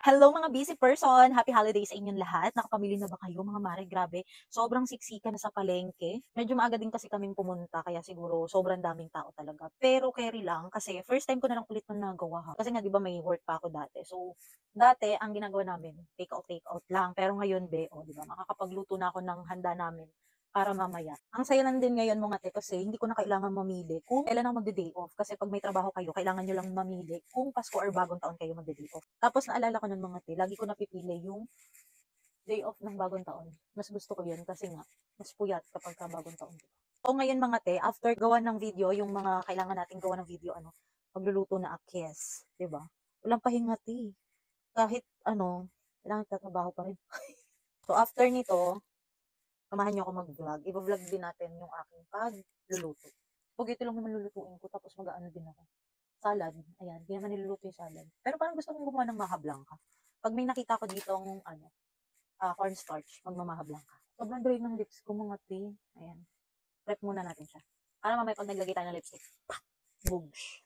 Hello mga busy person! Happy holidays sa inyong lahat. Nakapamili na ba kayo mga mare? Grabe, sobrang siksika na sa palengke. Medyo maaga din kasi kaming pumunta kaya siguro sobrang daming tao talaga. Pero carry lang kasi first time ko na lang ulit na nagawa ha. Kasi nga 'di ba may work pa ako dati. So, dati ang ginagawa namin take out lang. Pero ngayon be, oh 'di ba makakapagluto na ako ng handa namin para mamaya. Ang saya lang din ngayon mga te kasi hindi ko na kailangan mamili kung kailan ako magde-day off. Kasi pag may trabaho kayo, kailangan nyo lang mamili kung Pasko or Bagong Taon kayo magde-day off. Tapos naalala ko nun mga te, lagi ko napipili yung day off ng Bagong Taon. Mas gusto ko yun kasi nga, mas puyat kapag ka Bagong Taon. So ngayon mga te, after gawa ng video, yung mga kailangan nating gawa ng video, pagluluto na akes, 'di ba? Walang pahinga te. Kahit kailangan tatrabaho pa rin. So after nito, samahan niyo ako mag-vlog. Iba-vlog din natin yung aking pagluluto. Spaghetti lang naman lulutuin ko, tapos mag-aano din ako. Salad. Ayan, hindi naman niluluto yung salad. Pero parang gusto kong gumawa ng maha blanca. Pag may nakita ko dito ng cornstarch, magmamaha blanca. Sobrang dry ng lips ko mga te. Ayan. Prep muna natin siya. Para mamaya pag naglagay tayo ng lipstick, boobs.